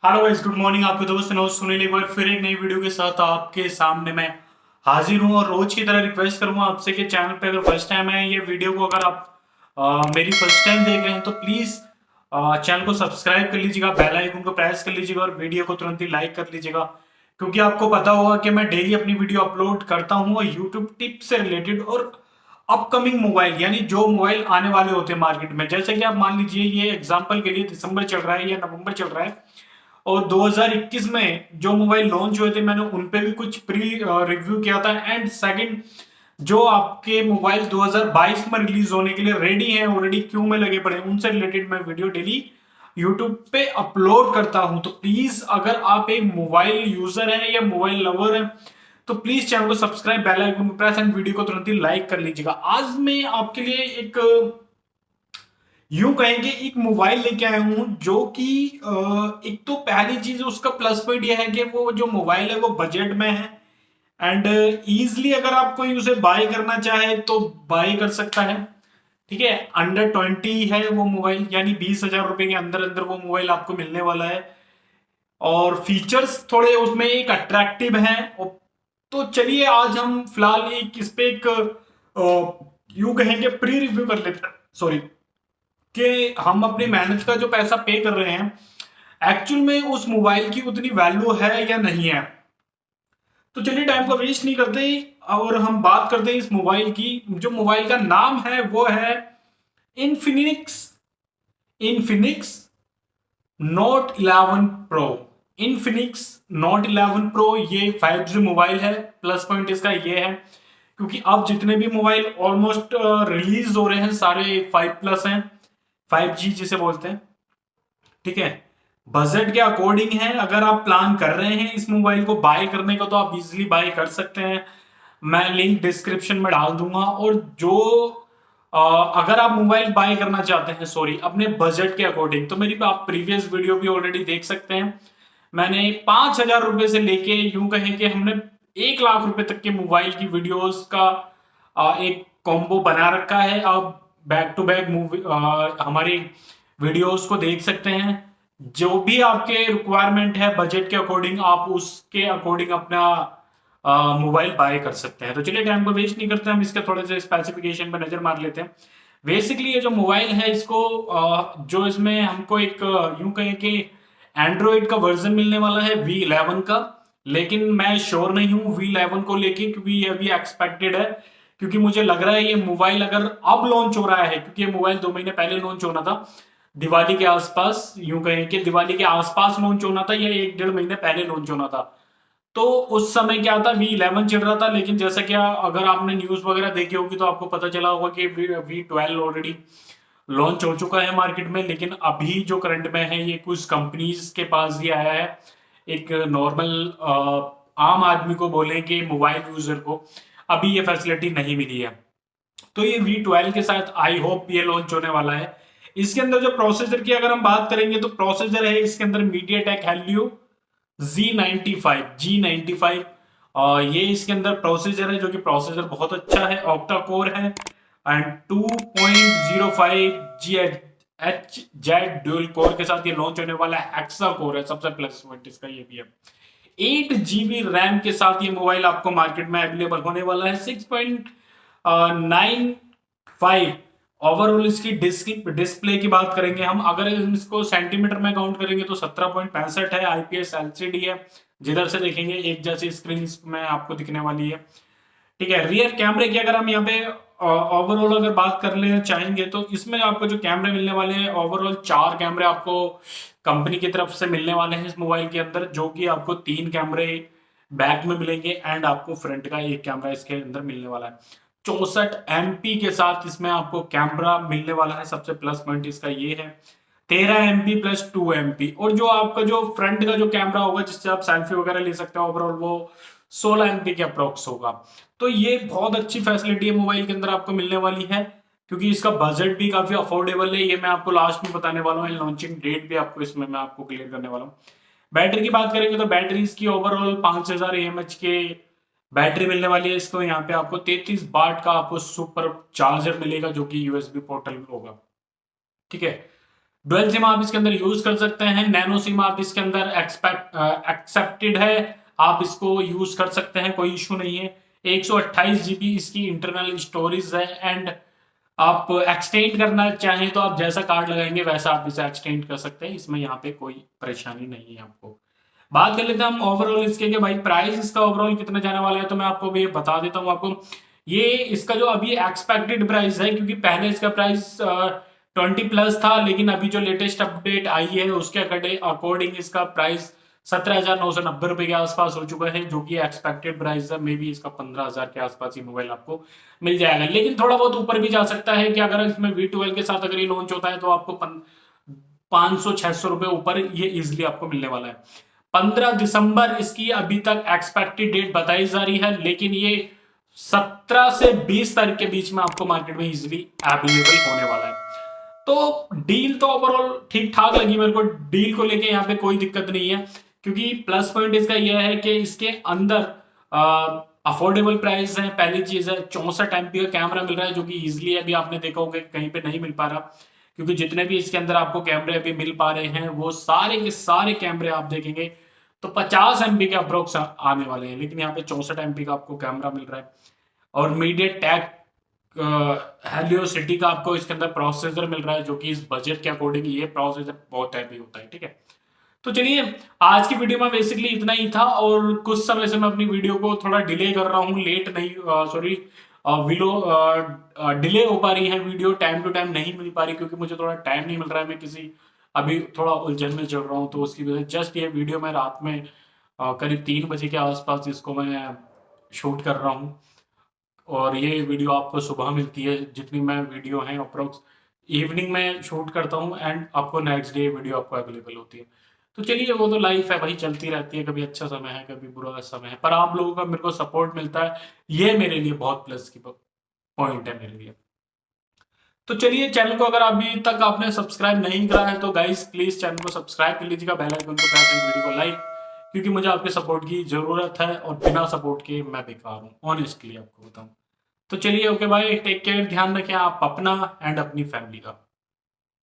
Hello guys, good morning. आपके दोस्त सुनील एक बार फिर एक नई वीडियो के साथ आपके सामने मैं हाजिर हूँ। और रोज की तरह रिक्वेस्ट करूंगा आपसे कि चैनल पे अगर फर्स्ट टाइम है ये वीडियो को, अगर आप मेरी फर्स्ट टाइम देख रहे हैं तो प्लीज चैनल को सब्सक्राइब कर लीजिएगा, बेल आइकन को प्रेस कर लीजिएगा और वीडियो को तुरंत ही लाइक कर लीजिएगा। क्योंकि आपको पता होगा कि मैं डेली अपनी वीडियो अपलोड करता हूँ और यूट्यूब टिप्स से रिलेटेड और अपकमिंग मोबाइल, यानी जो मोबाइल आने वाले होते हैं मार्केट में। जैसे कि आप मान लीजिए, ये एग्जांपल के लिए दिसंबर चल रहा है या नवंबर चल रहा है और 2021 में जो मोबाइल लॉन्च हुए थे मैंने उन पे भी कुछ प्री रिव्यू किया था। एंड सेकंड, जो आपके मोबाइल 2022 में रिलीज होने के लिए रेडी हैं, ऑलरेडी क्यू में लगे पड़े हैं, उनसे रिलेटेड मैं वीडियो डेली यूट्यूब पे अपलोड करता हूं। तो प्लीज, अगर आप एक मोबाइल यूजर हैं या मोबाइल लवर हैं तो प्लीज चैनल को सब्सक्राइब, बेल आइकन को प्रेस एंड वीडियो को तुरंत ही लाइक कर लीजिएगा। आज मैं आपके लिए एक, यूं कहेंगे, एक मोबाइल लेके आया हूं जो कि एक तो पहली चीज उसका प्लस पॉइंट यह है कि वो जो मोबाइल है वो बजट में है। एंड इजली अगर आप कोई उसे बाय करना चाहे तो बाय कर सकता है। ठीक है, अंडर 20 है वो मोबाइल, यानी 20,000 रुपए के अंदर अंदर वो मोबाइल आपको मिलने वाला है। और फीचर्स थोड़े उसमें एक अट्रैक्टिव हैं। तो चलिए आज हम फिलहाल एक इस पे एक, यूं कहेंगे, प्री रिव्यू कर लेते हैं। सॉरी, कि हम अपनी मेहनत का जो पैसा पे कर रहे हैं एक्चुअल में उस मोबाइल की उतनी वैल्यू है या नहीं है। तो चलिए टाइम को वेस्ट नहीं करते और हम बात करते हैं इस मोबाइल की। जो मोबाइल का नाम है वो है Infinix Infinix note 11 pro. Infinix note 11 pro ये 5G मोबाइल है। प्लस पॉइंट इसका ये है क्योंकि अब जितने भी मोबाइल ऑलमोस्ट रिलीज हो रहे हैं सारे 5+ हैं, 5G जिसे बोलते हैं। ठीक है, बजट के अकॉर्डिंग है। अगर आप प्लान कर रहे हैं इस मोबाइल को बाय करने का तो आप इजीली बाय कर सकते हैं। मैं लिंक डिस्क्रिप्शन में डाल दूंगा। और जो अगर आप मोबाइल बाय करना चाहते हैं, सॉरी, अपने बजट के अकॉर्डिंग, तो मेरी आप प्रीवियस वीडियो भी ऑलरेडी देख सकते हैं। मैंने 5,000 रुपए से लेके, यूं कहें कि हमने 1 लाख रुपए तक के मोबाइल की वीडियोस का एक कॉम्बो बना रखा है। आप बैक टू बैक मूवी हमारी वीडियोस को देख सकते हैं। जो भी आपके रिक्वायरमेंट है बजट के अकॉर्डिंग, आप उसके अकॉर्डिंग अपना मोबाइल बाय कर सकते हैं। तो चलिए टाइम को वेस्ट नहीं करते, हम इसके थोड़े से स्पेसिफिकेशन पर नजर मार लेते हैं। बेसिकली ये जो मोबाइल है इसको, जो इसमें हमको एक, यूं कहें कि एंड्रॉइड का वर्जन मिलने वाला है V11 का। लेकिन मैं श्योर नहीं हूं V11 को लेके, क्योंकि ये अभी एक्सपेक्टेड है। क्योंकि मुझे लग रहा है ये मोबाइल अगर अब लॉन्च हो रहा है, क्योंकि ये मोबाइल 2 महीने पहले लॉन्च होना था, दिवाली के आसपास, यूं कहें कि दिवाली के आसपास लॉन्च होना था या 1 डेढ़ महीने पहले लॉन्च होना था। तो उस समय क्या था, V11 चल रहा था। लेकिन जैसा कि अगर आपने न्यूज वगैरह देखी होगी तो आपको पता चला होगा कि V12 ऑलरेडी लॉन्च हो चुका है मार्केट में। लेकिन अभी जो करंट में है ये कुछ कंपनीज के पास ही आया है। एक नॉर्मल आम आदमी को बोले कि मोबाइल यूजर को अभी ये फैसिलिटी नहीं मिली है। तो ये V12 के साथ आई होप ये लॉन्च होने वाला है। इसके अंदर जो प्रोसेसर की अगर हम बात करेंगे तो प्रोसेसर है इसके अंदर MediaTek Helio G95 और ये इसके अंदर प्रोसेसर है, जो कि प्रोसेसर बहुत अच्छा है, ऑक्टा कोर है। एंड 2.05 GHz ड्यूल कोर के साथ ये लॉन्च होने वाला है। हेक्सा कोर है, सबसे प्लस पॉइंट इसका ये भी है। 8 GB रैम के साथ ये मोबाइल आपको मार्केट में अवेलेबल होने वाला है। 6.95 ओवरऑल इसकी डिस्प्ले की बात करेंगे हम, अगर इसको सेंटीमीटर में काउंट करेंगे तो 17.65 है। IPS LCD है, जिधर से देखेंगे एक जैसी स्क्रीन में आपको दिखने वाली है। ठीक है, रियर कैमरे की अगर हम यहाँ पे ओवरऑल अगर बात कर ले चाहेंगे तो इसमें आपको जो कैमरे मिलने वाले हैं, ओवरऑल 4 कैमरे आपको कंपनी की तरफ से मिलने वाले हैं इस मोबाइल के अंदर, जो कि आपको 3 कैमरे बैक में मिलेंगे एंड आपको फ्रंट का एक कैमरा इसके अंदर मिलने वाला है। 64 MP के साथ इसमें आपको कैमरा मिलने वाला है, सबसे प्लस पॉइंट इसका ये है। 13 MP प्लस 2 MP। और जो आपका जो फ्रंट का जो कैमरा होगा जिससे आप सेल्फी वगैरह ले सकते हैं, ओवरऑल वो 16 MP के अप्रोक्स होगा। तो ये बहुत अच्छी फैसिलिटी है मोबाइल के अंदर आपको मिलने वाली है, क्योंकि इसका बजट भी काफी अफोर्डेबल है। ये मैं आपको लास्ट में बताने वाला हूँ, लॉन्चिंग डेट भी आपको इसमें मैं आपको क्लियर करने वाला हूँ। बैटरी की बात करेंगे तो बैटरी इसकी ओवरऑल 5000 mAh के बैटरी मिलने वाली है इसको। यहाँ पे आपको 33 वाट का आपको सुपर चार्जर मिलेगा, जो कि USB पोर्टल होगा। ठीक है, डुअल सिम आप इसके अंदर यूज कर सकते हैं, नैनो सिम आप इसके अंदर एक्सेप्टेड है, आप इसको यूज कर सकते हैं, कोई इशू नहीं है। 128 GB इसकी इंटरनल स्टोरेज है, एंड आप एक्सटेंड करना चाहें तो आप जैसा कार्ड लगाएंगे वैसा आप इसे एक्सटेंड कर सकते हैं, इसमें यहाँ पे कोई परेशानी नहीं है आपको। बात कर लेते हैं हम ओवरऑल इसके कि भाई प्राइस इसका ओवरऑल कितना जाने वाला है, तो मैं आपको भी बता देता हूँ आपको। ये इसका जो अभी एक्सपेक्टेड प्राइस है, क्योंकि पहले इसका प्राइस 20+ था, लेकिन अभी जो लेटेस्ट अपडेट आई है उसके अकॉर्डिंग इसका प्राइस 17,990 के आसपास हो चुका है, जो कि एक्सपेक्टेड प्राइस है। मे बी इसका 15,000 के आसपास ही मोबाइल आपको मिल जाएगा, लेकिन थोड़ा बहुत ऊपर भी जा सकता है कि अगर इसमें V12 के साथ अगर ये लॉन्च होता है तो आपको 500-600 रुपए ऊपर ये इजिली आपको मिलने वाला है। 15 दिसंबर इसकी अभी तक एक्सपेक्टेड डेट बताई जा रही है, लेकिन ये 17 से 20 तारीख के बीच में आपको मार्केट में इजिली अवेलेबल होने वाला है। तो डील तो ओवरऑल ठीक ठाक लगी मेरे को, डील को लेके यहाँ पे कोई दिक्कत नहीं है, क्योंकि प्लस पॉइंट इसका यह है कि इसके अंदर अफोर्डेबल प्राइस है। पहली चीज है 64 MP का कैमरा मिल रहा है, जो कि इजिली अभी आपने देखा होगा कहीं पे नहीं मिल पा रहा, क्योंकि जितने भी इसके अंदर आपको कैमरे अभी मिल पा रहे हैं वो सारे के सारे कैमरे आप देखेंगे तो 50 MP के अप्रोक्स आने वाले हैं, लेकिन यहाँ पे 64 MP का आपको कैमरा मिल रहा है। और मीडिया टैक हेलियो सिटी का आपको इसके अंदर प्रोसेसर मिल रहा है, जो कि इस बजट के अकॉर्डिंग ये प्रोसेसर बहुत हैवी होता है, ठीक है। तो चलिए आज की वीडियो में बेसिकली इतना ही था, और कुछ समय से मैं अपनी वीडियो को थोड़ा डिले कर रहा हूँ, लेट नहीं, सॉरी, विलो डिले हो पा रही है वीडियो, टाइम टू टाइम नहीं मिल पा रही, क्योंकि मुझे थोड़ा टाइम नहीं मिल रहा है, मैं किसी अभी थोड़ा उलझन में चल रहा हूँ, तो उसकी वजह से जस्ट ये वीडियो मैं रात में करीब 3 बजे के आसपास इसको मैं शूट कर रहा हूँ, और ये वीडियो आपको सुबह मिलती है। जितनी मैं वीडियो है अप्रोक्स इवनिंग में शूट करता हूँ, एंड आपको नेक्स्ट डे वीडियो आपको अवेलेबल होती है। तो चलिए वो तो लाइफ है भाई, चलती रहती है, कभी अच्छा समय है कभी बुरा समय है, पर आप लोगों का मेरे को सपोर्ट मिलता है, ये मेरे लिए बहुत प्लस की पॉइंट है मेरे लिए। तो चलिए चैनल को अगर अभी तक आपने सब्सक्राइब नहीं करा है तो गाइस प्लीज चैनल को सब्सक्राइब कर लीजिएगा, बेल आइकन को प्रेस करके वीडियो को लाइक, क्योंकि मुझे आपके सपोर्ट की जरूरत है, और बिना सपोर्ट के मैं बेकार हूँ, ऑनेस्टली आपको बताऊं। तो चलिए ओके बाय, टेक केयर, ध्यान रखें आप अपना एंड अपनी फैमिली का।